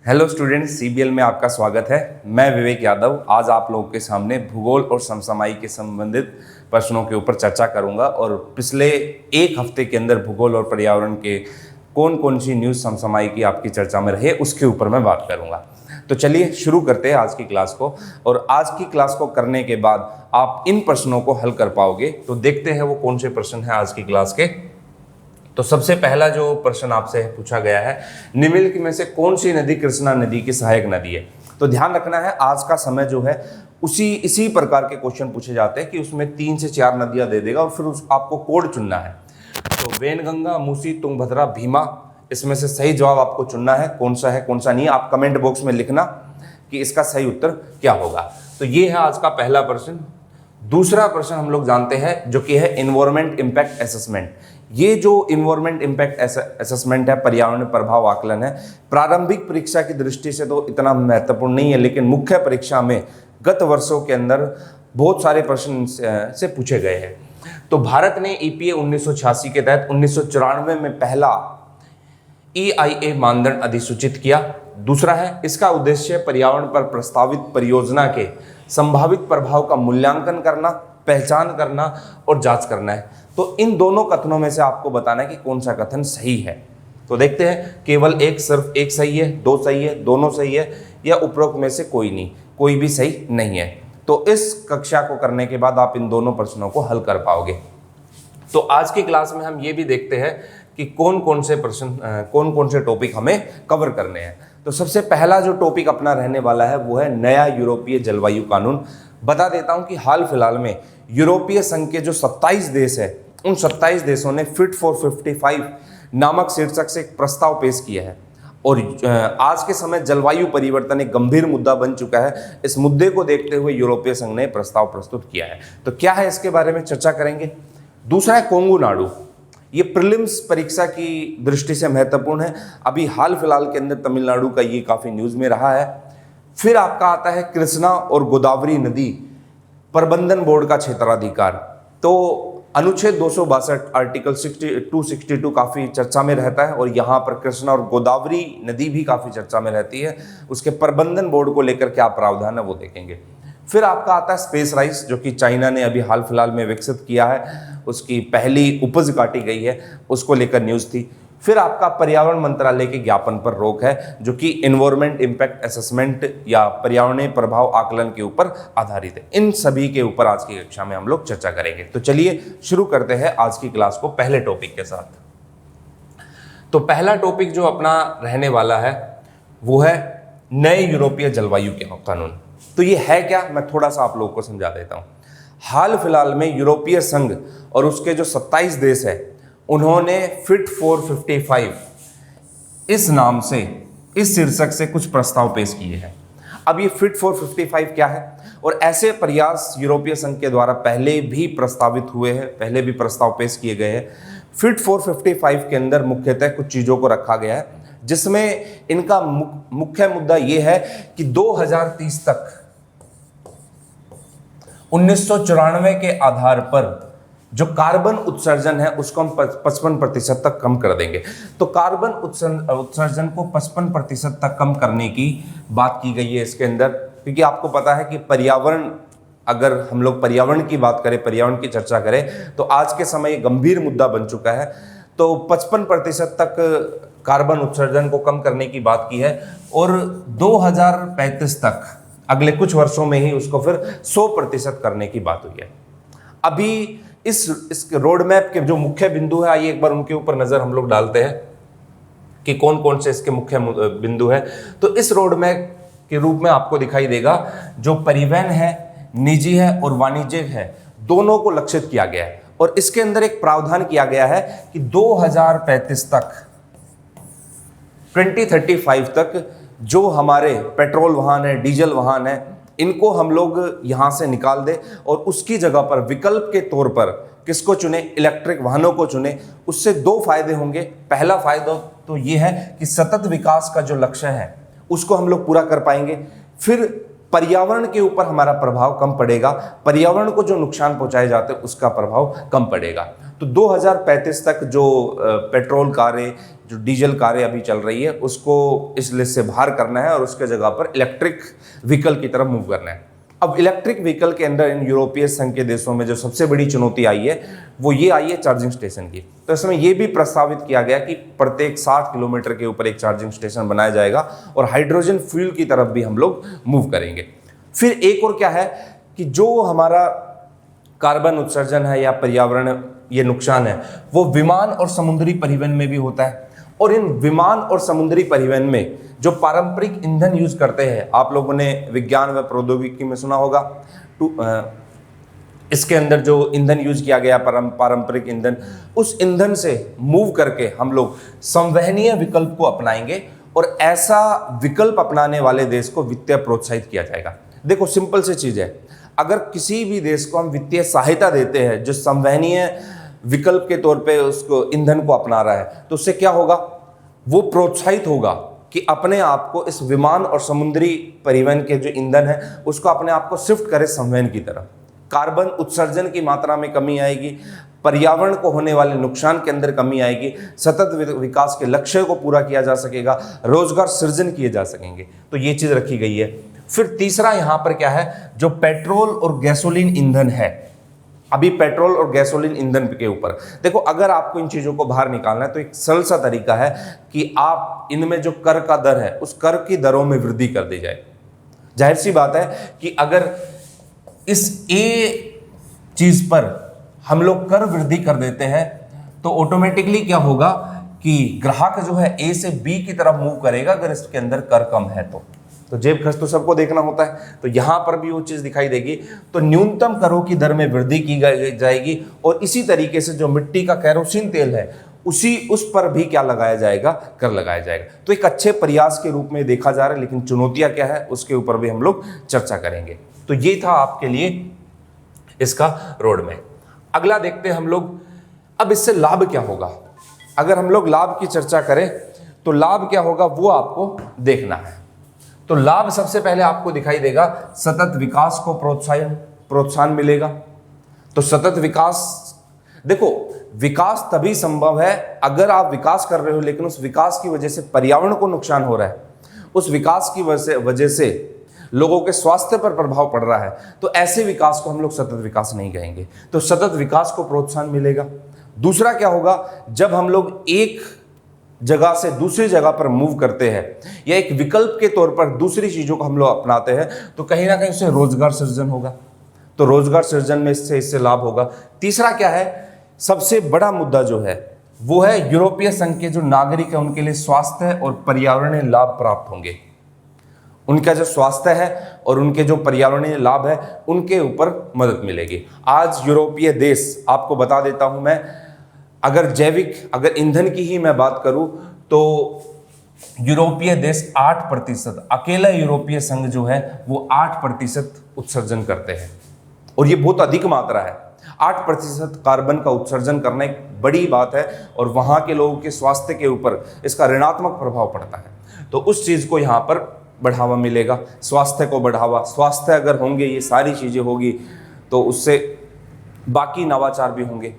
Hello students, CBL में आपका स्वागत है। मैं विवेक यादव आज आप लोगों के सामने भूगोल और समसामयिक के संबंधित प्रश्नों के ऊपर चर्चा करूंगा और पिछले एक हफ्ते के अंदर भूगोल और पर्यावरण के कौन कौन सी न्यूज़ समसामयिक की आपकी चर्चा में रहे उसके ऊपर मैं बात करूंगा। तो चलिए शुरू करते हैं आज की क्लास को। और आज की क्लास को करने के बाद आप इन प्रश्नों को हल कर पाओगे। तो देखते हैं वो कौन से प्रश्न हैं आज की क्लास के। तो सबसे पहला जो प्रश्न आपसे पूछा गया है, निम्नलिखित में से कौन सी नदी कृष्णा नदी की सहायक नदी है। तो ध्यान रखना है, आज का समय जो है इसी प्रकार के क्वेश्चन पूछे जाते हैं कि उसमें 3 से 4 नदियां दे देगा और फिर आपको कोड चुनना है। तो वैनगंगा, मूसी, तुंगभद्रा, भीमा, इसमें से सही जवाब आपको चुनना है। कौन सा है कौन सा नहीं, आप कमेंट बॉक्स में लिखना कि इसका सही उत्तर क्या होगा। तो ये है आज का पहला प्रश्न। दूसरा प्रश्न हम लोग जानते हैं जो कि है एनवायरमेंट इंपैक्ट असेसमेंट। ये जो एनवायरमेंट इंपैक्ट असेसमेंट है, पर्यावरण प्रभाव आकलन है, प्रारंभिक परीक्षा की दृष्टि से तो इतना महत्वपूर्ण नहीं है, लेकिन मुख्य परीक्षा में गत वर्षों के अंदर बहुत सारे प्रश्न से पूछे गए हैं। तो भारत ने EPA 1986 के तहत 1994 में पहला EIA मानदंड अधिसूचित किया। दूसरा है, इसका उद्देश्य पर्यावरण पर प्रस्तावित परियोजना के संभावित प्रभाव का मूल्यांकन करना, पहचान करना और जांच करना है। तो इन दोनों कथनों में से आपको बताना है कि कौन सा कथन सही है। तो देखते हैं, केवल सिर्फ एक सही है, 2 सही है, दोनों सही है, या उपरोक्त में से कोई नहीं, कोई भी सही नहीं है। तो इस कक्षा को करने के बाद आप इन दोनों प्रश्नों को हल कर पाओगे। तो आज की क्लास में हम ये भी देखते हैं कि कौन कौन से टॉपिक हमें कवर करने हैं। तो सबसे पहला जो टॉपिक अपना रहने वाला है वो है नया यूरोपीय जलवायु कानून। बता देता हूं कि हाल फिलहाल में यूरोपीय संघ के जो 27 देश है, उन 27 देशों ने फिट फॉर 55 नामक शीर्षक से एक प्रस्ताव पेश किया है। और आज के समय जलवायु परिवर्तन एक गंभीर मुद्दा बन चुका है। इस मुद्दे को देखते हुए यूरोपीय संघ ने प्रस्ताव प्रस्तुत किया है। तो क्या है, इसके बारे में चर्चा करेंगे। दूसरा है कोंगू नाडु। ये प्रीलिम्स परीक्षा की दृष्टि से महत्वपूर्ण है। अभी हाल फिलहाल के अंदर तमिलनाडु का ये काफ़ी न्यूज़ में रहा है। फिर आपका आता है कृष्णा और गोदावरी नदी प्रबंधन बोर्ड का क्षेत्राधिकार। तो अनुच्छेद 262 आर्टिकल 262 काफ़ी चर्चा में रहता है और यहाँ पर कृष्णा और गोदावरी नदी भी काफ़ी चर्चा में रहती है। उसके प्रबंधन बोर्ड को लेकर क्या प्रावधान है वो देखेंगे। फिर आपका आता है स्पेस राइस, जो कि चाइना ने अभी हाल फिलहाल में विकसित किया है, उसकी पहली उपज काटी गई है, उसको लेकर न्यूज़ थी। फिर आपका पर्यावरण मंत्रालय के ज्ञापन पर रोक है, जो कि एनवायरमेंट इंपैक्ट असेसमेंट या पर्यावरणीय प्रभाव आकलन के ऊपर आधारित है। इन सभी के ऊपर आज की कक्षा में हम लोग चर्चा करेंगे। तो चलिए शुरू करते हैं आज की क्लास को पहले टॉपिक के साथ। तो पहला टॉपिक जो अपना रहने वाला है वो है नए यूरोपीय जलवायु कानून। तो ये है क्या, मैं थोड़ा सा आप लोगों को समझा देता हूँ। हाल फिलहाल में यूरोपीय संघ और उसके जो 27 देश है, उन्होंने फिट फॉर 55 इस नाम से, इस शीर्षक से कुछ प्रस्ताव पेश किए हैं। अब ये फिट फॉर 55 क्या है, और ऐसे प्रयास यूरोपीय संघ के द्वारा पहले भी प्रस्तावित हुए हैं, पहले भी प्रस्ताव पेश किए गए हैं। फिट फॉर 55 के अंदर मुख्यतः कुछ चीज़ों को रखा गया है, जिसमें इनका मुख्य मुद्दा ये है कि 2030 तक 1994 के आधार पर जो कार्बन उत्सर्जन है उसको हम 55% तक कम कर देंगे। तो कार्बन उत्सर्जन को 55% तक कम करने की बात की गई है इसके अंदर, क्योंकि आपको पता है कि पर्यावरण, अगर हम लोग पर्यावरण की बात करें, पर्यावरण की चर्चा करें, तो आज के समय ये गंभीर मुद्दा बन चुका है। तो 55% तक कार्बन उत्सर्जन को कम करने की बात की है और 2035 तक, अगले कुछ वर्षों में ही उसको फिर 100% करने की बात हुई है। अभी इस रोड मैप के जो मुख्य बिंदु है, आइए एक बार उनके ऊपर नजर हम लोग डालते हैं कि कौन कौन से इसके मुख्य बिंदु है। तो इस रोड मैप के रूप में आपको दिखाई देगा जो परिवहन है, निजी है और वाणिज्यिक है, दोनों को लक्षित किया गया है। और इसके अंदर एक प्रावधान किया गया है कि 2035 तक, 2035 तक जो हमारे पेट्रोल वाहन है, डीजल वाहन है, इनको हम लोग यहाँ से निकाल दें और उसकी जगह पर विकल्प के तौर पर किसको चुने, इलेक्ट्रिक वाहनों को चुने। उससे 2 फायदे होंगे। पहला फायदा तो ये है कि सतत विकास का जो लक्ष्य है उसको हम लोग पूरा कर पाएंगे। फिर पर्यावरण के ऊपर हमारा प्रभाव कम पड़ेगा, पर्यावरण को जो नुकसान पहुंचाए जाते हैं उसका प्रभाव कम पड़ेगा। तो 2035 तक जो पेट्रोल कारें, जो डीजल कारें अभी चल रही है, उसको इस लिस्ट से बाहर करना है और उसके जगह पर इलेक्ट्रिक व्हीकल की तरफ मूव करना है। अब इलेक्ट्रिक व्हीकल के अंदर इन यूरोपीय संघ के देशों में जो सबसे बड़ी चुनौती आई है वो ये आई है चार्जिंग स्टेशन की। तो इसमें ये भी प्रस्तावित किया गया कि प्रत्येक 60 किलोमीटर के ऊपर एक चार्जिंग स्टेशन बनाया जाएगा और हाइड्रोजन फ्यूल की तरफ भी हम लोग मूव करेंगे। फिर एक और क्या है कि जो हमारा कार्बन उत्सर्जन है या पर्यावरण ये नुकसान है वो विमान और समुद्री परिवहन में भी होता है। और इन विमान और समुद्री परिवहन में जो पारंपरिक ईंधन यूज करते हैं, आप लोगों ने विज्ञान व प्रौद्योगिकी में सुना होगा, इसके अंदर जो ईंधन यूज किया गया पारंपरिक ईंधन, उस ईंधन से मूव करके हम लोग संवहनीय विकल्प को अपनाएंगे और ऐसा विकल्प अपनाने वाले देश को वित्तीय प्रोत्साहित किया जाएगा। देखो सिंपल सी चीज है, अगर किसी भी देश को हम वित्तीय सहायता देते हैं जो संवहनीय विकल्प के तौर पे उसको ईंधन को अपना रहा है, तो उससे क्या होगा, वो प्रोत्साहित होगा कि अपने आप को इस विमान और समुद्री परिवहन के जो ईंधन है उसको अपने आप को शिफ्ट करे संवहन की तरफ। कार्बन उत्सर्जन की मात्रा में कमी आएगी, पर्यावरण को होने वाले नुकसान के अंदर कमी आएगी, सतत विकास के लक्ष्य को पूरा किया जा सकेगा, रोजगार सृजन किए जा सकेंगे। तो ये चीज रखी गई है। फिर तीसरा यहाँ पर क्या है, जो पेट्रोल और गैसोलीन ईंधन है, अभी पेट्रोल और गैसोलीन ईंधन के ऊपर देखो, अगर आपको इन चीजों को बाहर निकालना है तो एक सरल सा तरीका है कि आप इनमें जो कर का दर है उस कर की दरों में वृद्धि कर दी जाए। जाहिर सी बात है कि अगर इस ए चीज पर हम लोग कर वृद्धि कर देते हैं तो ऑटोमेटिकली क्या होगा कि ग्राहक जो है ए से बी की तरफ मूव करेगा अगर इसके अंदर कर कम है तो जेब खर्च तो सबको देखना होता है, तो यहां पर भी वो चीज दिखाई देगी। तो न्यूनतम करों की दर में वृद्धि की जाएगी और इसी तरीके से जो मिट्टी का केरोसिन तेल है उस पर भी क्या लगाया जाएगा, कर लगाया जाएगा। तो एक अच्छे प्रयास के रूप में देखा जा रहा है, लेकिन चुनौतियां क्या है उसके ऊपर भी हम लोग चर्चा करेंगे। तो ये था आपके लिए इसका रोड मैप। अगला देखते हैं हम लोग, अब इससे लाभ क्या होगा। अगर हम लोग लाभ की चर्चा करें तो लाभ क्या होगा वो आपको देखना है। तो लाभ सबसे पहले आपको दिखाई देगा, सतत विकास को प्रोत्साहन मिलेगा। तो सतत विकास, देखो विकास तभी संभव है अगर आप विकास कर रहे हो लेकिन उस विकास की वजह से पर्यावरण को नुकसान हो रहा है, उस विकास की वजह से लोगों के स्वास्थ्य पर प्रभाव पड़ रहा है, तो ऐसे विकास को हम लोग सतत विकास नहीं कहेंगे। तो सतत विकास को प्रोत्साहन मिलेगा। दूसरा क्या होगा, जब हम लोग एक जगह से दूसरी जगह पर मूव करते हैं या एक विकल्प के तौर पर दूसरी चीजों को हम लोग अपनाते हैं तो कहीं ना कहीं उससे रोजगार सृजन होगा। तो रोजगार सृजन में इससे लाभ होगा। तीसरा क्या है, सबसे बड़ा मुद्दा जो है वो है यूरोपीय संघ के जो नागरिक है उनके लिए स्वास्थ्य और पर्यावरणीय लाभ प्राप्त होंगे। उनका जो स्वास्थ्य है और उनके जो पर्यावरणीय लाभ है उनके ऊपर मदद मिलेगी। आज यूरोपीय देश, आपको बता देता हूं मैं, अगर ईंधन की ही मैं बात करूं तो यूरोपीय देश 8%, अकेला यूरोपीय संघ जो है वो 8% उत्सर्जन करते हैं और ये बहुत अधिक मात्रा है। 8% कार्बन का उत्सर्जन करना एक बड़ी बात है और वहां के लोगों के स्वास्थ्य के ऊपर इसका ऋणात्मक प्रभाव पड़ता है। तो उस चीज को यहाँ पर बढ़ावा मिलेगा, स्वास्थ्य को बढ़ावा। स्वास्थ्य अगर होंगे, ये सारी चीजें होगी तो उससे बाकी नवाचार भी होंगे।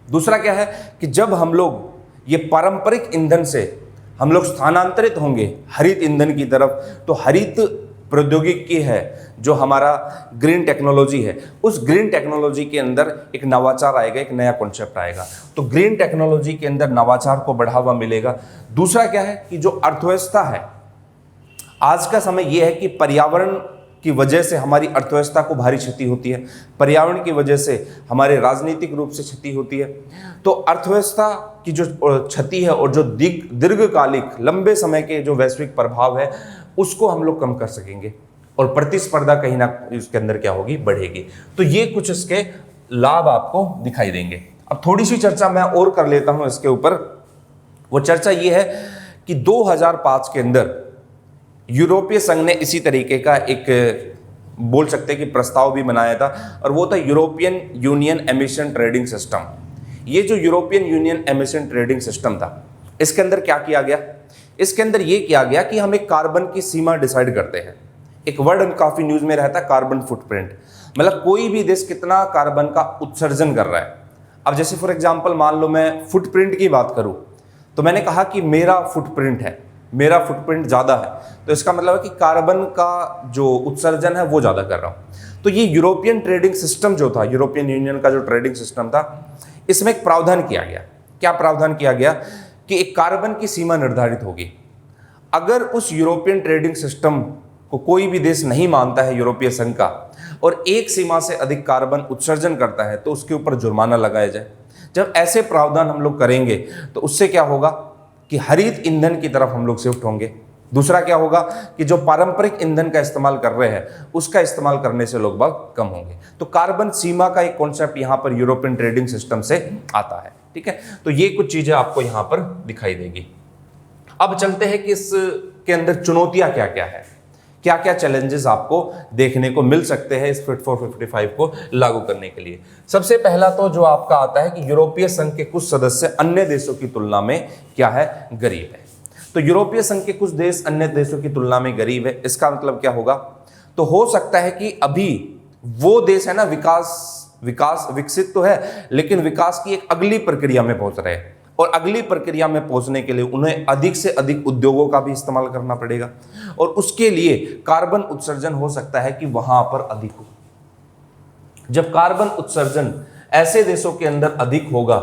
दूसरा क्या है कि जब हम लोग ये पारंपरिक ईंधन से हम लोग स्थानांतरित होंगे हरित ईंधन की तरफ, तो हरित प्रौद्योगिकी है जो हमारा ग्रीन टेक्नोलॉजी है, उस ग्रीन टेक्नोलॉजी के अंदर एक नवाचार आएगा, एक नया कॉन्सेप्ट आएगा। तो ग्रीन टेक्नोलॉजी के अंदर नवाचार को बढ़ावा मिलेगा। दूसरा क्या है कि जो अर्थव्यवस्था है, आज का समय यह है कि पर्यावरण की वजह से हमारी अर्थव्यवस्था को भारी क्षति होती है, पर्यावरण की वजह से हमारे राजनीतिक रूप से क्षति होती है। तो अर्थव्यवस्था की जो क्षति है और जो दीर्घकालिक लंबे समय के जो वैश्विक प्रभाव है उसको हम लोग कम कर सकेंगे और प्रतिस्पर्धा कहीं ना इसके अंदर क्या होगी, बढ़ेगी। तो ये कुछ इसके लाभ आपको दिखाई देंगे। अब थोड़ी सी चर्चा मैं और कर लेता हूं इसके ऊपर। वो चर्चा ये है कि 2005 के अंदर यूरोपीय संघ ने इसी तरीके का एक बोल सकते हैं कि प्रस्ताव भी बनाया था और वो था European union emission trading system. ये जो European union emission trading system था, इसके अंदर क्या किया गया, इसके अंदर ये किया गया कि हम एक कार्बन की सीमा डिसाइड करते हैं। एक वर्ड काफी न्यूज में रहता है, कार्बन फुटप्रिंट, मतलब कोई भी देश कितना कार्बन का उत्सर्जन कर रहा है। अब जैसे फॉर एग्जांपल मान लो मैं फुटप्रिंट की बात करूं, तो मैंने कहा कि मेरा फुटप्रिंट है, मेरा फुटप्रिंट ज़्यादा है, तो इसका मतलब है कि कार्बन का जो उत्सर्जन है वो ज़्यादा कर रहा हूँ। तो ये यूरोपियन ट्रेडिंग सिस्टम जो था, यूरोपियन यूनियन का जो ट्रेडिंग सिस्टम था, इसमें एक प्रावधान किया गया। क्या प्रावधान किया गया कि एक कार्बन की सीमा निर्धारित होगी। अगर उस यूरोपियन ट्रेडिंग सिस्टम को कोई भी देश नहीं मानता है, यूरोपीय संघ का, और एक सीमा से अधिक कार्बन उत्सर्जन करता है तो उसके ऊपर जुर्माना लगाया जाए। जब ऐसे प्रावधान हम लोग करेंगे तो उससे क्या होगा कि हरित ईंधन की तरफ हम लोग शिफ्ट होंगे। दूसरा क्या होगा कि जो पारंपरिक ईंधन का इस्तेमाल कर रहे हैं उसका इस्तेमाल करने से लोग बहुत कम होंगे। तो कार्बन सीमा का एक कॉन्सेप्ट यहाँ पर यूरोपियन ट्रेडिंग सिस्टम से आता है। ठीक है, तो ये कुछ चीजें आपको यहाँ पर दिखाई देगी। अब चलते हैं कि इसके अंदर चुनौतियां क्या क्या है, क्या क्या चैलेंजेस आपको देखने को मिल सकते हैं इस फिट फॉर 55 को लागू करने के लिए। सबसे पहला तो जो आपका आता है कि यूरोपीय संघ के कुछ सदस्य अन्य देशों की तुलना में क्या है, गरीब है। तो यूरोपीय संघ के कुछ देश अन्य देशों की तुलना में गरीब है, इसका मतलब क्या होगा, तो हो सकता है कि अभी वो देश है ना विकसित तो है, लेकिन विकास की एक अगली प्रक्रिया में पहुंच रहे हैं, और अगली प्रक्रिया में पहुंचने के लिए उन्हें अधिक से अधिक उद्योगों का भी इस्तेमाल करना पड़ेगा, और उसके लिए कार्बन उत्सर्जन हो सकता है कि वहां पर अधिक हो। जब कार्बन उत्सर्जन ऐसे देशों के अंदर अधिक होगा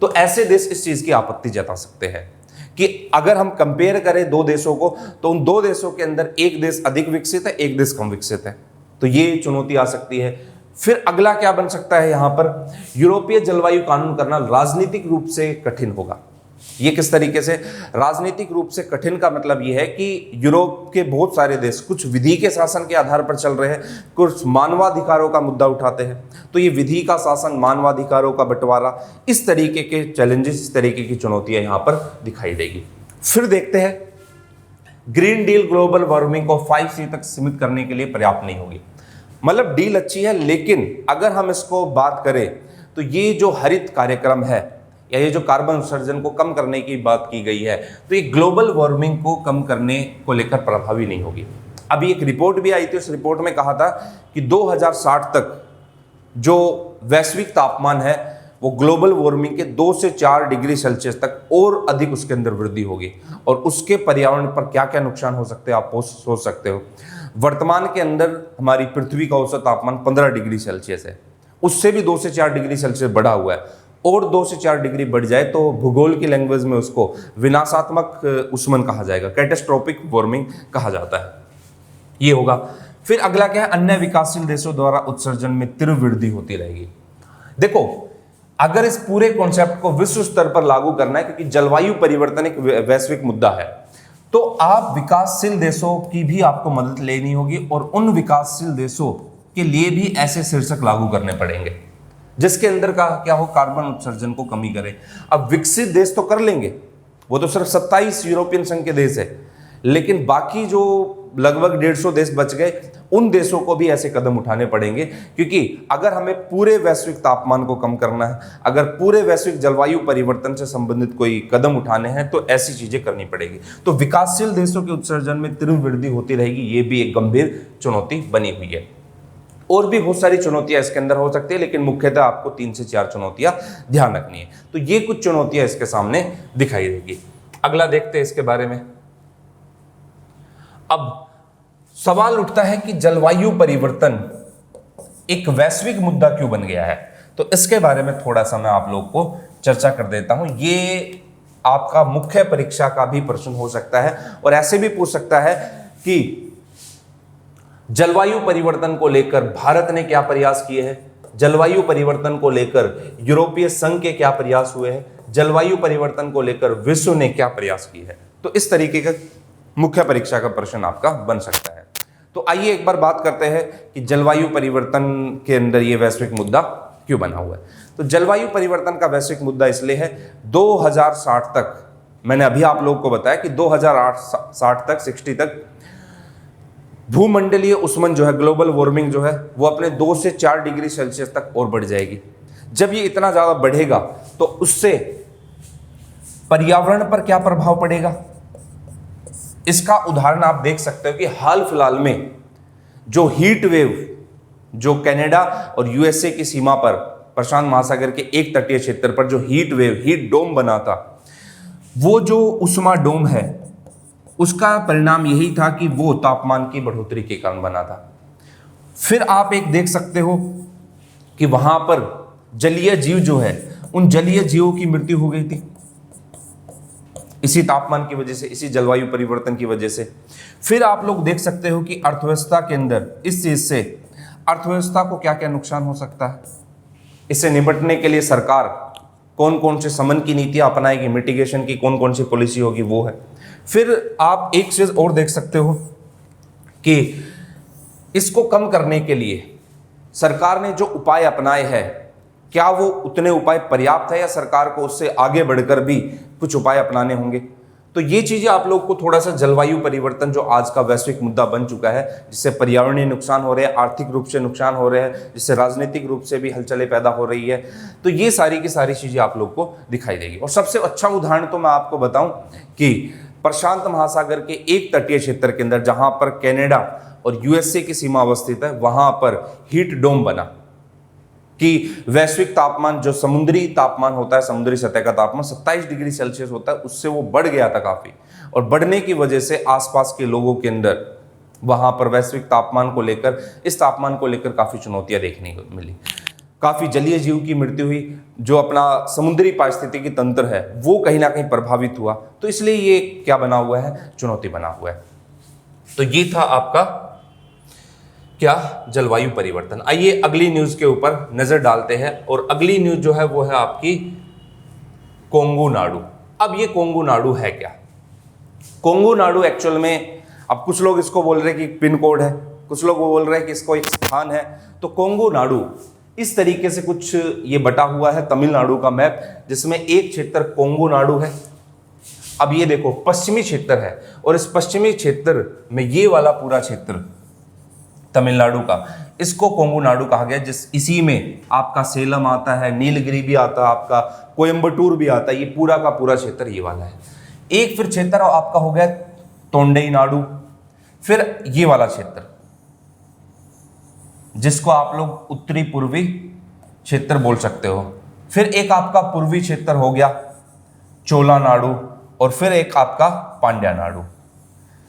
तो ऐसे देश इस चीज की आपत्ति जता सकते हैं कि अगर हम कंपेयर करें दो देशों को, तो उन दो देशों के अंदर एक देश अधिक विकसित है, एक देश कम विकसित है। तो ये चुनौती आ सकती है। फिर अगला क्या बन सकता है, यहां पर यूरोपीय जलवायु कानून करना राजनीतिक रूप से कठिन होगा। ये किस तरीके से राजनीतिक रूप से कठिन का मतलब ये है कि यूरोप के बहुत सारे देश कुछ विधि के शासन के आधार पर चल रहे हैं, कुछ मानवाधिकारों का मुद्दा उठाते हैं। तो ये विधि का शासन, मानवाधिकारों का बंटवारा, इस तरीके के चैलेंजेस, इस तरीके की चुनौतियां यहां पर दिखाई देगी। फिर देखते हैं, ग्रीन डील ग्लोबल वार्मिंग को 5C तक सीमित करने के लिए पर्याप्त नहीं होगी। मतलब डील अच्छी है, लेकिन अगर हम इसको बात करें तो ये जो हरित कार्यक्रम है या ये जो कार्बन उत्सर्जन को कम करने की बात की गई है, तो ये ग्लोबल वार्मिंग को कम करने को लेकर प्रभावी नहीं होगी। अभी एक रिपोर्ट भी आई थी, उस रिपोर्ट में कहा था कि 2060 तक जो वैश्विक तापमान है वो ग्लोबल वार्मिंग के 2 से 4 डिग्री सेल्सियस तक और अधिक उसके अंदर वृद्धि होगी, और उसके पर्यावरण पर क्या क्या नुकसान हो सकते हैं आप सोच सकते हो। वर्तमान के अंदर हमारी पृथ्वी का औसत तापमान 15 डिग्री सेल्सियस है, उससे भी 2 से 4 डिग्री सेल्सियस बढ़ा हुआ है, और 2 से 4 डिग्री बढ़ जाए तो भूगोल की लैंग्वेज में उसको विनाशात्मक उष्मन कहा जाएगा, कैटास्ट्रोफिक वार्मिंग कहा जाता है। ये होगा। फिर अगला क्या है, अन्य विकासशील देशों द्वारा उत्सर्जन में तीव्र वृद्धि होती रहेगी। देखो, अगर इस पूरे कॉन्सेप्ट को विश्व स्तर पर लागू करना है, क्योंकि जलवायु परिवर्तन एक वैश्विक मुद्दा है, तो आप विकासशील देशों की भी आपको मदद लेनी होगी, और उन विकासशील देशों के लिए भी ऐसे शीर्षक लागू करने पड़ेंगे जिसके अंदर का क्या हो, कार्बन उत्सर्जन को कमी करे। अब विकसित देश तो कर लेंगे, वो तो सिर्फ 27 यूरोपियन संघ के देश है, लेकिन बाकी जो लगभग 150 देश बच गए, उन देशों को भी ऐसे कदम उठाने पड़ेंगे, क्योंकि अगर हमें पूरे वैश्विक तापमान को कम करना है, अगर पूरे वैश्विक जलवायु परिवर्तन से संबंधित कोई कदम उठाने हैं, तो ऐसी चीजें करनी पड़ेगी। तो विकासशील देशों के उत्सर्जन में तीव्र वृद्धि होती रहेगी, ये भी एक गंभीर चुनौती बनी हुई है। और भी बहुत सारी चुनौतियां इसके अंदर हो सकती है, लेकिन मुख्यतः आपको 3 से 4 चुनौतियां ध्यान रखनी है। तो ये कुछ चुनौतियां इसके सामने दिखाई देगी। अगला देखते हैं इसके बारे में। अब सवाल उठता है कि जलवायु परिवर्तन एक वैश्विक मुद्दा क्यों बन गया है, तो इसके बारे में थोड़ा सा मैं आप लोग को चर्चा कर देता हूं। ये आपका मुख्य परीक्षा का भी प्रश्न हो सकता है, और ऐसे भी पूछ सकता है कि जलवायु परिवर्तन को लेकर भारत ने क्या प्रयास किए हैं, जलवायु परिवर्तन को लेकर यूरोपीय संघ के क्या प्रयास हुए हैं, जलवायु परिवर्तन को लेकर विश्व ने क्या प्रयास किए हैं। तो इस तरीके का मुख्य परीक्षा का प्रश्न आपका बन सकता है। तो आइए एक बार बात करते हैं कि जलवायु परिवर्तन के अंदर ये वैश्विक मुद्दा क्यों बना हुआ है। तो जलवायु परिवर्तन का वैश्विक मुद्दा इसलिए है, 2060 तक, मैंने अभी आप लोगों को बताया कि 2060 तक 60 तक भूमंडलीय उष्मन जो है, ग्लोबल वार्मिंग जो है, वो अपने 2 से 4 डिग्री सेल्सियस तक और बढ़ जाएगी। जब ये इतना ज्यादा बढ़ेगा तो उससे पर्यावरण पर क्या प्रभाव पड़ेगा, इसका उदाहरण आप देख सकते हो कि हाल फिलहाल में जो हीट वेव जो कनाडा और यूएसए की सीमा पर प्रशांत महासागर के एक तटीय क्षेत्र पर जो हीट वेव, हीट डोम बना था, वो जो उष्मा डोम है उसका परिणाम यही था कि वो तापमान की बढ़ोतरी के कारण बना था। फिर आप एक देख सकते हो कि वहां पर जलीय जीव जो है, उन जलीय जीवों की मृत्यु हो गई थी इसी तापमान की वजह से, इसी जलवायु परिवर्तन की वजह से। फिर आप लोग देख सकते हो कि अर्थव्यवस्था के अंदर इस चीज से अर्थव्यवस्था को क्या क्या नुकसान हो सकता है। इससे निपटने के लिए सरकार कौन कौन से शमन की नीतियां अपनाएगी, मिटिगेशन की कौन कौन सी पॉलिसी होगी, वो है। फिर आप एक चीज और देख सकते हो कि इसको कम करने के लिए सरकार ने जो उपाय अपनाए हैं, क्या वो उतने उपाय पर्याप्त है या सरकार को उससे आगे बढ़कर भी कुछ उपाय अपनाने होंगे। तो ये चीजें आप लोग को थोड़ा सा जलवायु परिवर्तन जो आज का वैश्विक मुद्दा बन चुका है, जिससे पर्यावरणीय नुकसान हो रहे हैं, आर्थिक रूप से नुकसान हो रहे हैं, जिससे राजनीतिक रूप से भी हलचलें पैदा हो रही है, तो ये सारी की सारी चीजें आप लोग को दिखाई देगी। और सबसे अच्छा उदाहरण तो मैं आपको बताऊं कि प्रशांत महासागर के एक तटीय क्षेत्र के अंदर जहां पर कनाडा और यूएसए की सीमा अवस्थित है, वहां पर हीट डोम बना कि वैश्विक तापमान जो समुद्री तापमान होता है, समुद्री सतह का तापमान 27 डिग्री सेल्सियस होता है, उससे वो बढ़ गया था काफी। और बढ़ने की वजह से आसपास के लोगों के अंदर वहां पर वैश्विक तापमान को लेकर, इस तापमान को लेकर काफी चुनौतियां देखने को मिली। काफी जलीय जीव की मृत्यु हुई, जो अपना समुद्री पारिस्थितिकी तंत्र है वो कहीं ना कहीं प्रभावित हुआ। तो इसलिए ये क्या बना हुआ है, चुनौती बना हुआ है। तो ये था आपका क्या, जलवायु परिवर्तन। आइए अगली न्यूज के ऊपर नजर डालते हैं, और अगली न्यूज जो है वो है आपकी कोंगो नाडू। अब ये कोंगो नाडू है क्या? कोंगो नाडू एक्चुअल में, अब कुछ लोग इसको बोल रहे हैं कि पिन कोड है, कुछ लोग वो बोल रहे हैं कि इसको एक स्थान है। तो कोंगो नाडू इस तरीके से कुछ ये बटा हुआ है तमिलनाडु का मैप, जिसमें एक क्षेत्र कोंगो नाडू है। अब ये देखो पश्चिमी क्षेत्र है, और इस पश्चिमी क्षेत्र में ये वाला पूरा क्षेत्र तमिलनाडु का, इसको कोंगो नाडू कहा गया। इसी में आपका सेलम आता है, नीलगिरी भी आता है, आपका कोयम्बटूर भी आता है, ये पूरा का पूरा क्षेत्र ये वाला है। एक फिर क्षेत्र आपका हो गया तोंडई नाडु, फिर ये वाला क्षेत्र जिसको आप लोग उत्तरी पूर्वी क्षेत्र बोल सकते हो। फिर एक आपका पूर्वी क्षेत्र हो गया चोला नाडु, और फिर एक आपका पांड्या नाडु।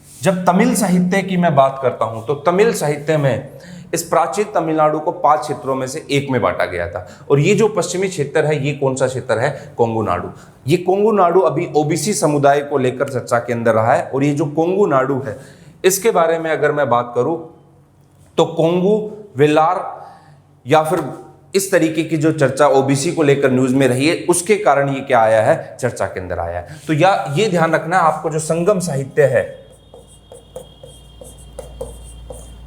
जब तमिल साहित्य की मैं बात करता हूं तो तमिल साहित्य में इस प्राचीन तमिलनाडु को 5 क्षेत्रों में से एक में बांटा गया था। और ये जो पश्चिमी क्षेत्र है, ये कौन सा क्षेत्र है? कोंगो नाडु। ये कोंगो नाडु अभी ओबीसी समुदाय को लेकर चर्चा के अंदर रहा है। और ये जो कोंगो नाडु है, इसके बारे में अगर मैं बात करूं तो कोंगो, वेलार या फिर इस तरीके की जो चर्चा ओबीसी को लेकर न्यूज में रही है, उसके कारण ये क्या आया है, चर्चा के अंदर आया है। तो ये ध्यान रखना, आपको जो संगम साहित्य है,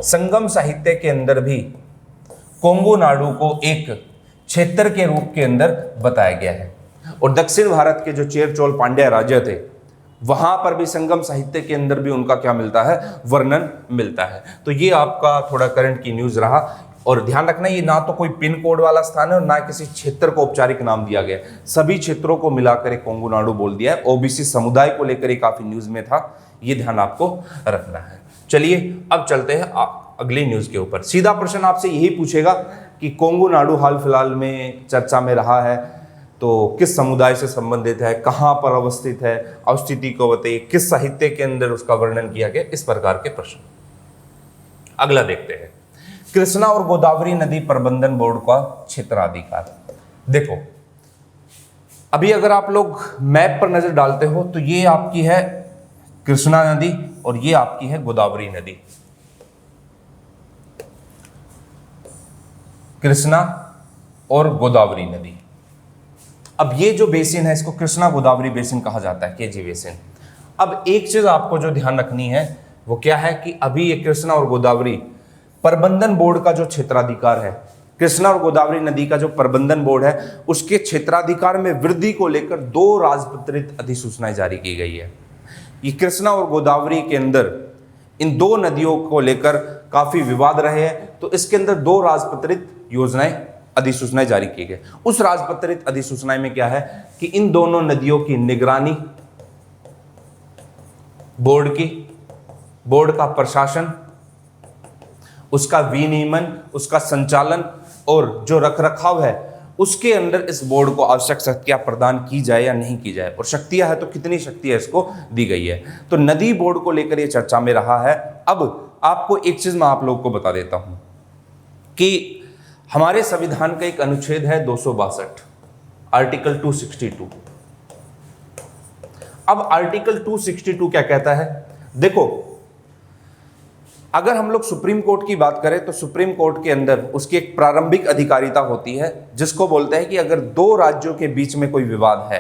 संगम साहित्य के अंदर भी कोंगो नाडु को एक क्षेत्र के रूप के अंदर बताया गया है। और दक्षिण भारत के जो चेर चोल पांड्या राज्य थे, वहां पर भी संगम साहित्य के अंदर भी उनका क्या मिलता है, वर्णन मिलता है। तो ये आपका थोड़ा करंट की न्यूज रहा। और ध्यान रखना, ये ना तो कोई पिन कोड वाला स्थान है और ना किसी क्षेत्र को औपचारिक नाम दिया गया, सभी क्षेत्रों को मिलाकर एक कोंगो नाडु बोल दिया है। ओबीसी समुदाय को लेकर ये काफी न्यूज में था, ये ध्यान आपको रखना है। चलिए अब चलते हैं अगली न्यूज के ऊपर। सीधा प्रश्न आपसे यही पूछेगा कि कोंगो नाडु हाल फिलहाल में चर्चा में रहा है, तो किस समुदाय से संबंधित है, कहां पर अवस्थित है, अवस्थिति को बताइए, किस साहित्य के अंदर उसका वर्णन किया गया, इस प्रकार के प्रश्न। अगला देखते हैं, कृष्णा और गोदावरी नदी प्रबंधन बोर्ड का क्षेत्राधिकार। देखो अभी अगर आप लोग मैप पर नजर डालते हो तो ये आपकी है कृष्णा नदी और ये आपकी है गोदावरी नदी। कृष्णा और गोदावरी नदी। अब ये जो बेसिन है इसको कृष्णा गोदावरी बेसिन कहा जाता है, केजी बेसिन। अब एक चीज आपको जो ध्यान रखनी है वो क्या है कि अभी ये कृष्णा और गोदावरी प्रबंधन बोर्ड का जो क्षेत्राधिकार है, कृष्णा और गोदावरी नदी का जो प्रबंधन बोर्ड है, उसके क्षेत्राधिकार में वृद्धि को लेकर 2 राजपत्रित अधिसूचनाएं जारी की गई है। ये कृष्णा और गोदावरी के अंदर इन 2 नदियों को लेकर काफी विवाद रहे हैं, तो इसके अंदर 2 राजपत्रित योजनाएं, अधिसूचनाएं जारी की गई। उस राजपत्रित अधिसूचना में क्या है कि इन दोनों नदियों की निगरानी बोर्ड का प्रशासन, उसका विनियमन, उसका संचालन और जो रखरखाव है उसके अंदर इस बोर्ड को आवश्यक शक्तियां प्रदान की जाए या नहीं की जाए, और शक्तियां है तो कितनी शक्तियां इसको दी गई है। तो नदी बोर्ड को लेकर ये चर्चा में रहा है। अब आपको एक चीज मैं आप लोग को बता देता हूं कि हमारे संविधान का एक अनुच्छेद है 262, आर्टिकल 262। अब आर्टिकल 262 क्या कहता है? देखो, अगर हम लोग सुप्रीम कोर्ट की बात करें तो सुप्रीम कोर्ट के अंदर उसकी एक प्रारंभिक अधिकारिता होती है, जिसको बोलते हैं कि अगर दो राज्यों के बीच में कोई विवाद है,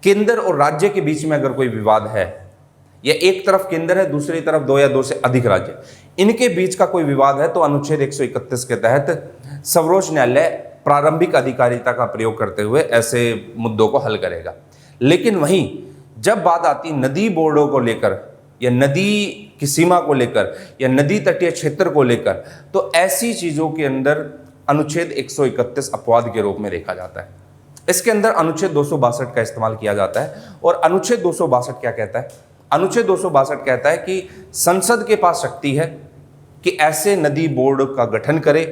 केंद्र और राज्य के बीच में अगर कोई विवाद है, या एक तरफ केंद्र है दूसरी तरफ दो या दो से अधिक राज्य, इनके बीच का कोई विवाद है, तो अनुच्छेद 131 के तहत सर्वोच्च न्यायालय प्रारंभिक अधिकारिता का प्रयोग करते हुए ऐसे मुद्दों को हल करेगा। लेकिन वहीं जब बात आती नदी बोर्डों को लेकर या नदी की सीमा को लेकर या नदी तटीय क्षेत्र को लेकर, तो ऐसी चीजों के अंदर अनुच्छेद 131 अपवाद के रूप में देखा जाता है। इसके अंदर अनुच्छेद 262 का इस्तेमाल किया जाता है। और अनुच्छेद 262 क्या कहता है? अनुच्छेद 262 कहता है कि संसद के पास शक्ति है कि ऐसे नदी बोर्ड का गठन करे,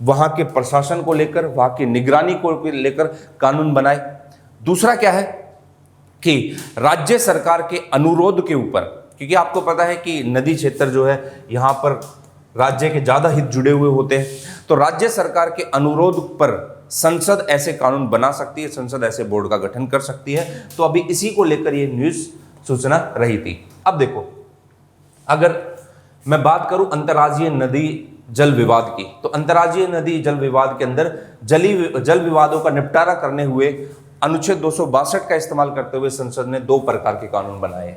वहां के प्रशासन को लेकर, वहां की निगरानी को लेकर कानून बनाए। दूसरा क्या है कि राज्य सरकार के अनुरोध के ऊपर, क्योंकि आपको पता है कि नदी क्षेत्र जो है यहाँ पर राज्य के ज़्यादा हित जुड़े हुए होते हैं, तो राज्य सरकार के अनुरोध पर संसद ऐसे कानून बना सकती है, संसद ऐसे बोर्ड का गठन कर सकती है। तो अभी इसी को लेकर ये न्यूज़ सूचना रही थी। अब देखो, अगर मैं बात करूं अंतर्राज्यीय नदी जल विवाद की, तो अंतर्राज्यीय नदी जल विवाद के अंदर जल विवादों का निपटारा करने हुए अनुच्छेद 262 का इस्तेमाल करते हुए संसद ने 2 प्रकार के कानून बनाए हैं।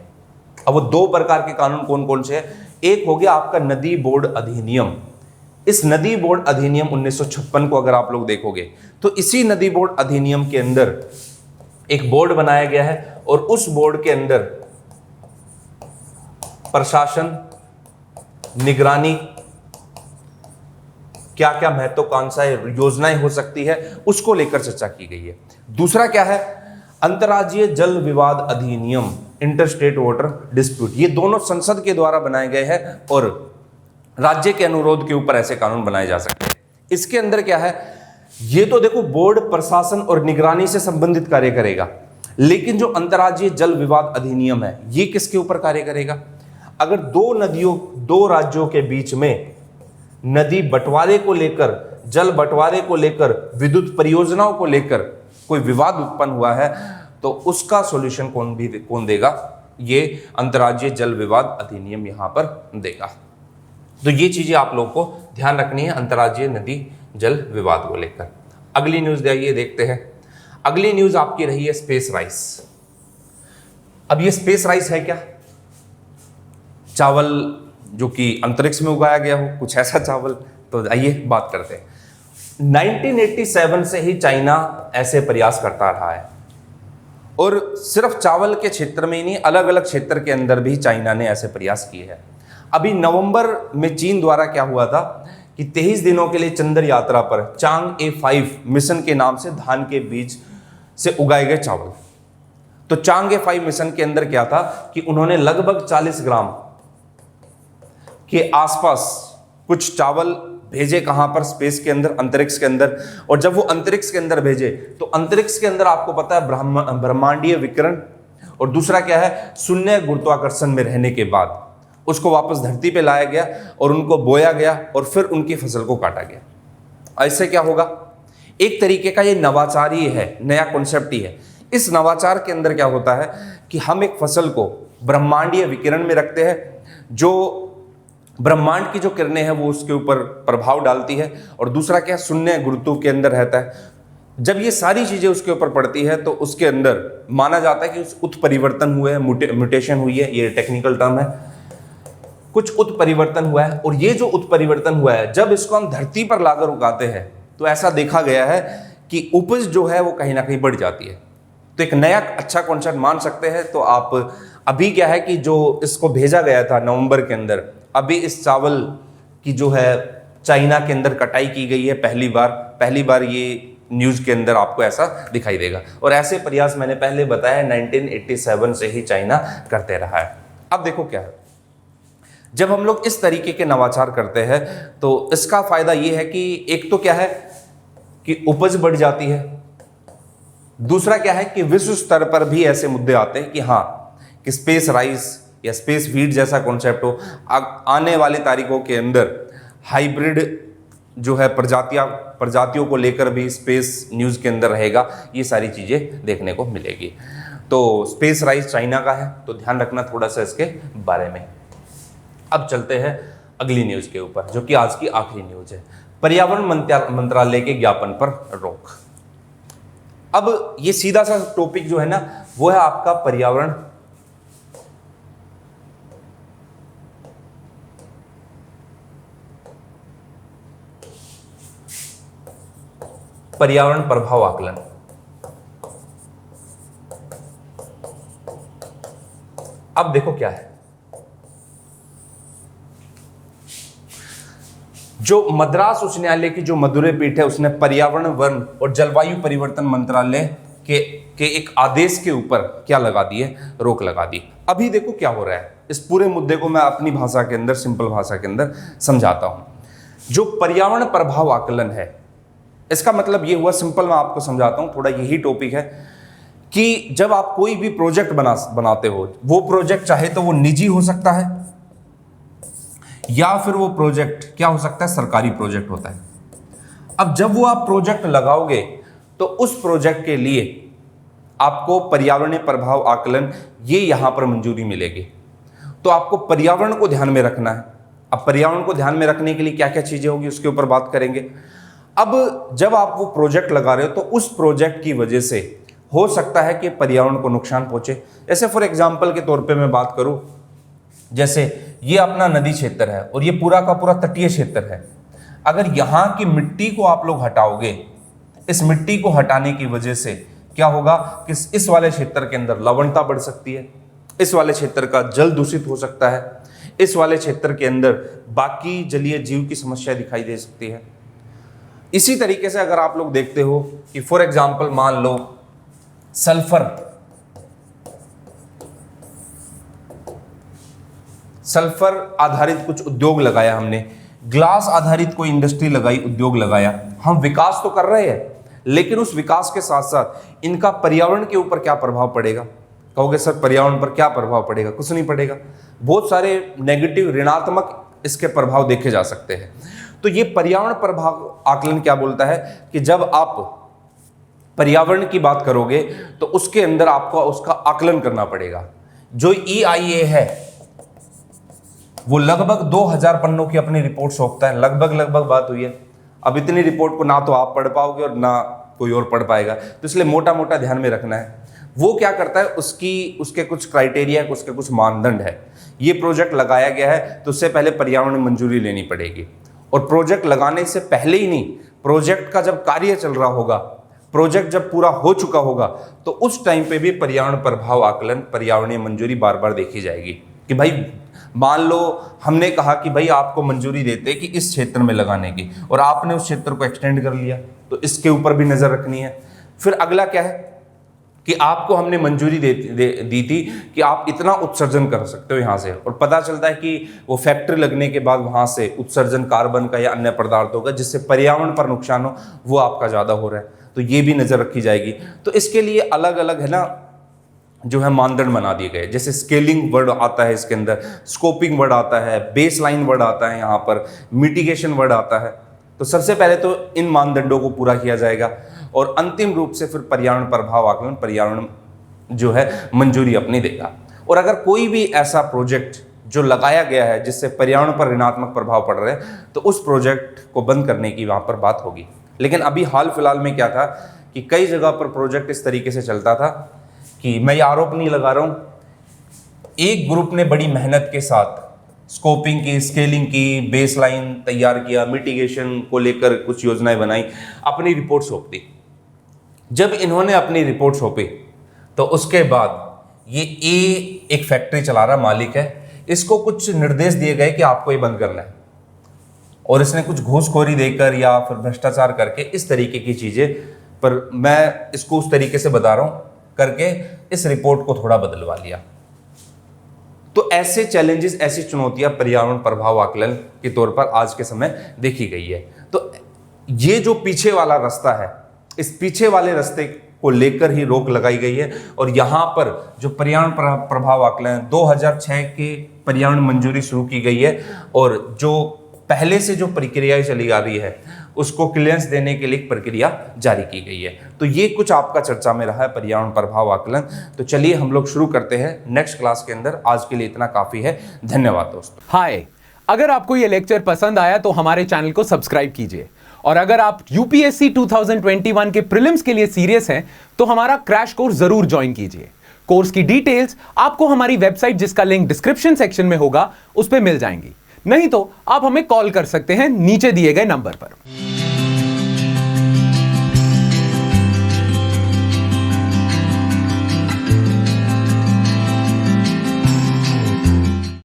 अब वो 2 प्रकार के कानून कौन कौन से हैं? एक हो गया आपका नदी बोर्ड अधिनियम। इस नदी बोर्ड अधिनियम 1956 को अगर आप लोग देखोगे तो इसी नदी बोर्ड अधिनियम के अंदर एक बोर्ड बनाया गया है, और उस बोर्ड के अंदर प्रशासन, निगरानी, क्या क्या महत्वाकांक्षाएं, योजनाएं हो सकती है, उसको लेकर चर्चा की गई है। दूसरा क्या है? अंतर्राज्यीय जल विवाद अधिनियम, इंटरस्टेट वाटर डिस्प्यूट। ये दोनों संसद के द्वारा बनाए गए हैं और राज्य के अनुरोध के ऊपर ऐसे कानून बनाए जा सकते हैं। इसके अंदर क्या है? ये तो देखो बोर्ड प्रशासन और निगरानी से संबंधित कार्य करेगा, लेकिन जो अंतर्राज्यीय जल विवाद अधिनियम है ये किसके ऊपर कार्य करेगा? अगर दो राज्यों के बीच में नदी बंटवारे को लेकर, जल बंटवारे को लेकर, विद्युत परियोजनाओं को लेकर कोई विवाद उत्पन्न हुआ है, तो उसका सॉल्यूशन कौन देगा? ये अंतर्राज्यीय जल विवाद अधिनियम यहां पर देगा। तो ये चीजें आप लोग को ध्यान रखनी है अंतर्राज्यीय नदी जल विवाद को लेकर। अगली न्यूज देखते हैं। अगली न्यूज आपकी रही है स्पेस राइस। अब ये स्पेस राइस है क्या? चावल जो कि अंतरिक्ष में उगाया गया हो, कुछ ऐसा चावल। तो आइए बात करते हैं। 1987 से ही चाइना ऐसे प्रयास करता रहा है, और सिर्फ चावल के क्षेत्र में ही नहीं, अलग अलग क्षेत्र के अंदर भी चाइना ने ऐसे प्रयास किए हैं। अभी नवंबर में चीन द्वारा क्या हुआ था कि 23 दिनों के लिए चंद्र यात्रा पर चांग-ए 5 मिशन के नाम से धान के बीज से उगाए गए चावल। तो चांग-ए 5 मिशन के अंदर क्या था कि उन्होंने लगभग 40 ग्राम के आसपास कुछ चावल भेजे। कहां पर? स्पेस के अंदर, अंतरिक्ष के अंदर। और जब वो अंतरिक्ष के अंदर भेजे तो अंतरिक्ष के अंदर आपको पता है ब्रह्मांडीय विकिरण, और दूसरा क्या है, शून्य गुरुत्वाकर्षण में रहने के बाद उसको वापस धरती पे लाया गया और उनको बोया गया और फिर उनकी फसल को काटा गया। ऐसे क्या होगा? एक तरीके का ये नवाचार ही है, नया कॉन्सेप्ट ही है। इस नवाचार के अंदर क्या होता है कि हम एक फसल को ब्रह्मांडीय विकिरण में रखते हैं, जो ब्रह्मांड की जो किरणें हैं वो उसके ऊपर प्रभाव डालती है, और दूसरा क्या, शून्य गुरुत्व के अंदर रहता है। जब ये सारी चीजें उसके ऊपर पड़ती है तो उसके अंदर माना जाता है कि उस उत्परिवर्तन हुए हैं, म्यूटेशन हुई है, ये टेक्निकल टर्म है, कुछ उत्परिवर्तन हुआ है। और ये जो उत्परिवर्तन हुआ है, जब इसको हम धरती पर लाकर उगाते हैं तो ऐसा देखा गया है कि उपज जो है वो कहीं ना कहीं बढ़ जाती है। तो एक नया अच्छा कॉन्सेप्ट मान सकते हैं। तो आप अभी क्या है कि जो इसको भेजा गया था नवंबर के अंदर, अभी इस चावल की जो है चाइना के अंदर कटाई की गई है पहली बार ये न्यूज़ के अंदर आपको ऐसा दिखाई देगा। और ऐसे प्रयास मैंने पहले बताया 1987 से ही चाइना करते रहा है। अब देखो क्या है, जब हम लोग इस तरीके के नवाचार करते हैं तो इसका फायदा ये है कि एक तो क्या है कि उपज बढ़ जाती है। दूसरा क्या है कि विश्व स्तर पर भी ऐसे मुद्दे आते हैं कि हाँ, कि स्पेस राइस या स्पेस फीड जैसा कॉन्सेप्ट हो, आने वाली तारीखों के अंदर हाइब्रिड जो है प्रजातियों को लेकर भी स्पेस न्यूज़ के अंदर रहेगा। ये सारी चीज़ें देखने को मिलेगी। तो स्पेस राइस चाइना का है, तो ध्यान रखना थोड़ा सा इसके बारे में। अब चलते हैं अगली न्यूज़ के ऊपर, जो कि आज की आखिरी न्यूज़ है। पर्यावरण मंत्रालय के ज्ञापन पर रोक। अब ये सीधा सा टॉपिक जो है ना, वो है आपका पर्यावरण प्रभाव आकलन। अब देखो क्या है, जो मद्रास उच्च न्यायालय की जो मदुरै पीठ है, उसने पर्यावरण, वन और जलवायु परिवर्तन मंत्रालय के एक आदेश के ऊपर क्या लगा दी है, रोक लगा दी। अभी देखो क्या हो रहा है, इस पूरे मुद्दे को मैं अपनी भाषा के अंदर, सिंपल भाषा के अंदर समझाता हूं। जो पर्यावरण प्रभाव आकलन है, इसका मतलब ये हुआ, सिंपल मैं आपको समझाता हूं, थोड़ा यही टॉपिक है कि जब आप कोई भी प्रोजेक्ट बनाते हो, वो प्रोजेक्ट चाहे तो वो निजी हो सकता है या फिर वो प्रोजेक्ट क्या हो सकता है, सरकारी प्रोजेक्ट होता है। अब जब वो आप प्रोजेक्ट लगाओगे तो उस प्रोजेक्ट के लिए आपको पर्यावरणीय प्रभाव आकलन, ये यहां पर मंजूरी मिलेगी। तो आपको पर्यावरण को ध्यान में रखना है। अब पर्यावरण को ध्यान में रखने के लिए क्या क्या चीजें होगी, उसके ऊपर बात करेंगे। अब जब आप वो प्रोजेक्ट लगा रहे हो तो उस प्रोजेक्ट की वजह से हो सकता है कि पर्यावरण को नुकसान पहुंचे। जैसे फॉर एग्जाम्पल के तौर पे मैं बात करूं, जैसे ये अपना नदी क्षेत्र है और ये पूरा का पूरा तटीय क्षेत्र है। अगर यहाँ की मिट्टी को आप लोग हटाओगे, इस मिट्टी को हटाने की वजह से क्या होगा कि इस वाले क्षेत्र के अंदर लवणता बढ़ सकती है, इस वाले क्षेत्र का जल दूषित हो सकता है, इस वाले क्षेत्र के अंदर बाकी जलीय जीव की समस्या दिखाई दे सकती है। इसी तरीके से अगर आप लोग देखते हो कि फॉर एग्जाम्पल मान लो सल्फर आधारित कुछ उद्योग लगाया हमने, ग्लास आधारित कोई इंडस्ट्री लगाई, उद्योग लगाया, हम विकास तो कर रहे हैं, लेकिन उस विकास के साथ साथ इनका पर्यावरण के ऊपर क्या प्रभाव पड़ेगा। कहोगे सर पर्यावरण पर क्या प्रभाव पड़ेगा, कुछ नहीं पड़ेगा। बहुत सारे नेगेटिव, ऋणात्मक इसके प्रभाव देखे जा सकते हैं। तो ये पर्यावरण प्रभाव आकलन क्या बोलता है कि जब आप पर्यावरण की बात करोगे तो उसके अंदर आपको उसका आकलन करना पड़ेगा। जो EIA है वो लगभग 2000 पन्नों की अपनी रिपोर्ट सौंपता है, लगभग बात हुई है। अब इतनी रिपोर्ट को ना तो आप पढ़ पाओगे और ना कोई और पढ़ पाएगा, तो इसलिए मोटा मोटा ध्यान में रखना है। वो क्या करता है, उसके कुछ क्राइटेरिया, उसके कुछ मानदंड है। ये प्रोजेक्ट लगाया गया है तो उससे पहले पर्यावरण मंजूरी लेनी पड़ेगी, और प्रोजेक्ट लगाने से पहले ही नहीं, प्रोजेक्ट का जब कार्य चल रहा होगा, प्रोजेक्ट जब पूरा हो चुका होगा, तो उस टाइम पे भी पर्यावरण प्रभाव आकलन, पर्यावरणीय मंजूरी बार बार देखी जाएगी। कि भाई मान लो हमने कहा कि भाई आपको मंजूरी देते कि इस क्षेत्र में लगाने की, और आपने उस क्षेत्र को एक्सटेंड कर लिया, तो इसके ऊपर भी नजर रखनी है। फिर अगला क्या है कि आपको हमने मंजूरी दी थी कि आप इतना उत्सर्जन कर सकते हो यहाँ से, और पता चलता है कि वो फैक्ट्री लगने के बाद वहाँ से उत्सर्जन कार्बन का या अन्य पदार्थों का जिससे पर्यावरण पर नुकसान हो, वो आपका ज़्यादा हो रहा है, तो ये भी नज़र रखी जाएगी। तो इसके लिए अलग अलग है ना जो है मानदंड बना दिए गए। जैसे स्केलिंग वर्ड आता है इसके अंदर, स्कोपिंग वर्ड आता है, बेस लाइन वर्ड आता है, यहाँ पर मिटिगेशन वर्ड आता है। तो सबसे पहले तो इन मानदंडों को पूरा किया जाएगा, और अंतिम रूप से फिर पर्यावरण प्रभाव आकलन, पर्यावरण जो है मंजूरी अपनी देगा। और अगर कोई भी ऐसा प्रोजेक्ट जो लगाया गया है जिससे पर्यावरण पर ऋणात्मक प्रभाव पड़ रहे हैं, तो उस प्रोजेक्ट को बंद करने की वहाँ पर बात होगी। लेकिन अभी हाल फिलहाल में क्या था कि कई जगह पर प्रोजेक्ट इस तरीके से चलता था कि मैं ये आरोप नहीं लगा रहा हूँ, एक ग्रुप ने बड़ी मेहनत के साथ स्कोपिंग की, स्केलिंग की, बेसलाइन तैयार किया, मिटिगेशन को लेकर कुछ योजनाएं बनाई, अपनी रिपोर्ट सौंप दी। जब इन्होंने अपनी रिपोर्ट सौंपी तो उसके बाद ये एक फैक्ट्री चला रहा मालिक है, इसको कुछ निर्देश दिए गए कि आपको ये बंद करना है, और इसने कुछ घूसखोरी देकर या फिर भ्रष्टाचार करके इस तरीके की चीज़ें, पर मैं इसको उस तरीके से बता रहा हूँ, करके इस रिपोर्ट को थोड़ा बदलवा लिया। तो ऐसे चैलेंजेस, ऐसी चुनौतियां पर्यावरण प्रभाव आकलन के तौर पर आज के समय देखी गई है। तो ये जो पीछे वाला रास्ता है, इस पीछे वाले रास्ते को लेकर ही रोक लगाई गई है। और यहाँ पर जो पर्यावरण प्रभाव आकलन 2006 के पर्यावरण मंजूरी शुरू की गई है और जो पहले से जो प्रक्रिया चली आ रही है उसको क्लियरेंस देने के लिए एक प्रक्रिया जारी की गई है। तो ये कुछ आपका चर्चा में रहा है पर्यावरण प्रभाव आकलन। तो चलिए हम लोग शुरू करते हैं नेक्स्ट क्लास के अंदर। आज के लिए इतना काफी है। धन्यवाद दोस्तों। हाय, अगर आपको ये लेक्चर पसंद आया तो हमारे चैनल को सब्सक्राइब कीजिए, और अगर आप यूपीएससी 2021 के प्रीलिम्स के लिए सीरियस हैं तो हमारा क्रैश कोर्स जरूर ज्वाइन कीजिए। कोर्स की डिटेल्स आपको हमारी वेबसाइट, जिसका लिंक डिस्क्रिप्शन सेक्शन में होगा, उस पर मिल जाएंगी। नहीं तो आप हमें कॉल कर सकते हैं नीचे दिए गए नंबर पर।